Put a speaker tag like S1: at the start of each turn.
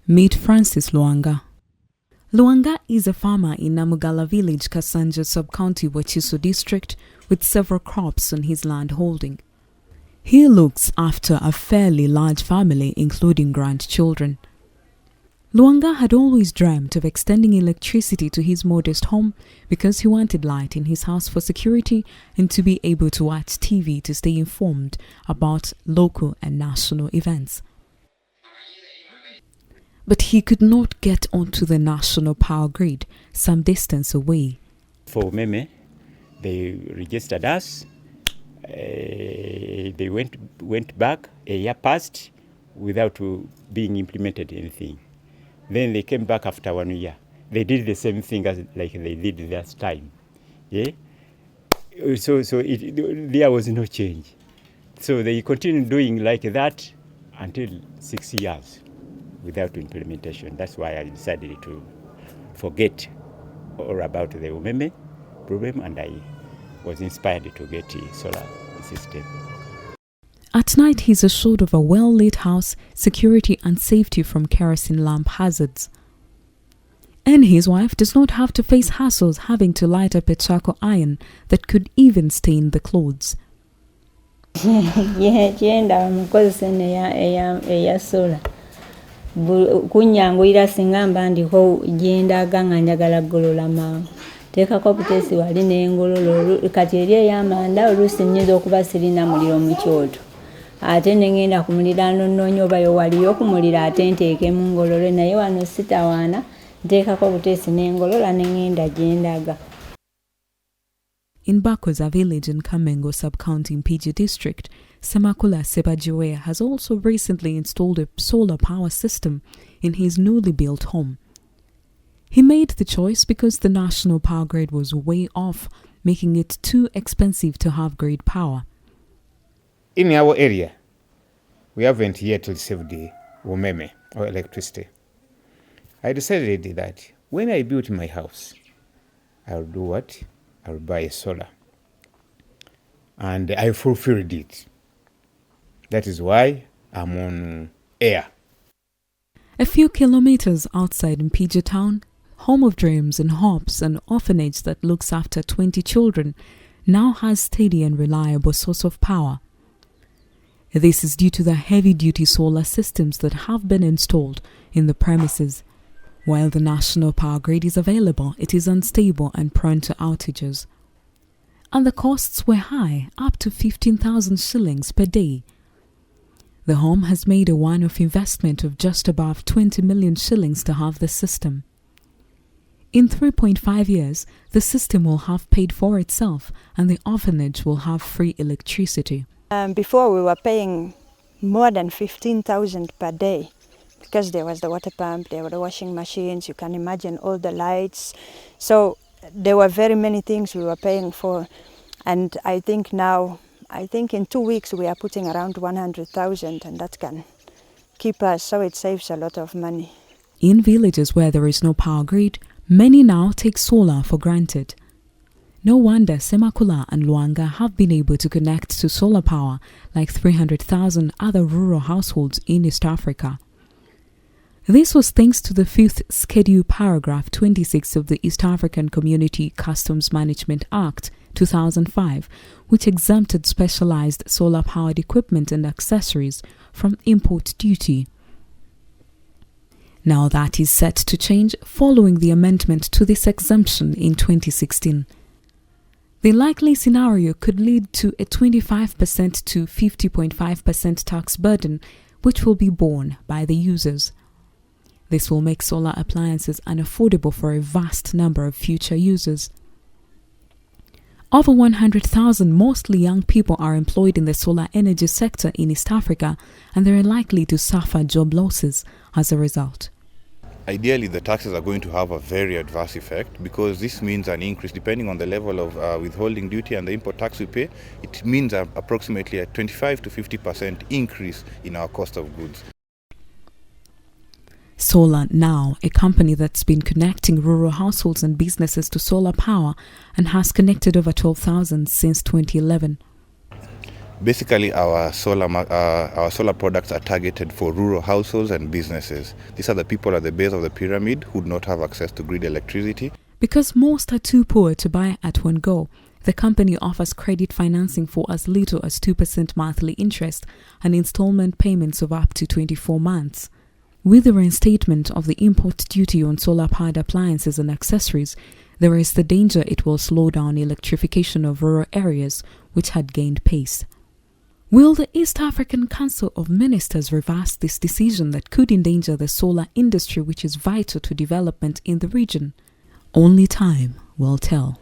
S1: Meet Francis Luanga. Luanga is a farmer in Namugala village, Kasanja sub-county, Wachiso district, with several crops on his land holding. He looks after a fairly large family, including grandchildren. Luanga had always dreamt of extending electricity to his modest home because he wanted light in his house for security and to be able to watch TV to stay informed about local and national events. But he could not get onto the national power grid some distance away.
S2: For Meme, they registered us. They went back. A year passed without being implemented anything. Then they came back after 1 year. They did the same thing as like they did last time. Yeah. So there was no change. So they continued doing like that until 6 years without implementation. That's why I decided to forget all about the Umeme problem, and I was inspired to get a solar system.
S1: At night, he's assured of a well-lit house, security and safety from kerosene lamp hazards. And his wife does not have to face hassles having to light up a charcoal iron that could even stain the clothes.
S3: Kunyangwira singa mba ndiko gyendaga nga njagala ggolola mangu teekako buteesi wali n'engololo kati eri ey'amanda oluusi nnyinza okuba sirina muliro mu kyoto ate ne ngenda ku muliraano nnoonya obayo waliyo okumulira ate nteekemu ngolole naye wano sitawaana nteekako buteesi n'engolola ne ngenda gyendaga.
S1: In Bakoza village in Kamengo sub-county in PG district, Semakula Sebajiwe has also recently installed a solar power system in his newly built home. He made the choice because the national power grid was way off, making it too expensive to have grid power.
S4: In our area, we haven't yet received the umeme or electricity. I decided that when I built my house, I'll do what? I'll buy a solar. And I fulfilled it. That is why I'm on air.
S1: A few kilometers outside Mpija town, home of dreams and hopes, an orphanage that looks after 20 children, now has steady and reliable source of power. This is due to the heavy-duty solar systems that have been installed in the premises. While the national power grid is available, it is unstable and prone to outages. And the costs were high, up to 15,000 shillings per day. The home has made a one-off investment of just above 20 million shillings to have the system. In 3.5 years, the system will have paid for itself and the orphanage will have free electricity.
S5: Before we were paying more than 15,000 per day because there was the water pump, there were the washing machines, you can imagine all the lights. So there were very many things we were paying for. And I think in 2 weeks we are putting around 100,000 and that can keep us, so it saves a lot of money.
S1: In villages where there is no power grid, many now take solar for granted. No wonder Semakula and Luanga have been able to connect to solar power like 300,000 other rural households in East Africa. This was thanks to the 5th Schedule Paragraph 26 of the East African Community Customs Management Act 2005, which exempted specialized solar-powered equipment and accessories from import duty. Now that is set to change following the amendment to this exemption in 2016. The likely scenario could lead to a 25% to 50.5% tax burden, which will be borne by the users. This will make solar appliances unaffordable for a vast number of future users. Over 100,000 mostly young people are employed in the solar energy sector in East Africa, and they are likely to suffer job losses as a result.
S6: Ideally, the taxes are going to have a very adverse effect because this means an increase depending on the level of withholding duty and the import tax we pay. It means approximately a 25 to 50% increase in our cost of goods.
S1: Solar Now, a company that's been connecting rural households and businesses to solar power and has connected over 12,000 since 2011.
S6: Basically, our solar products are targeted for rural households and businesses. These are the people at the base of the pyramid who do not have access to grid electricity.
S1: Because most are too poor to buy at one go, the company offers credit financing for as little as 2% monthly interest and installment payments of up to 24 months. With the reinstatement of the import duty on solar-powered appliances and accessories, there is the danger it will slow down electrification of rural areas, which had gained pace. Will the East African Council of Ministers reverse this decision that could endanger the solar industry, which is vital to development in the region? Only time will tell.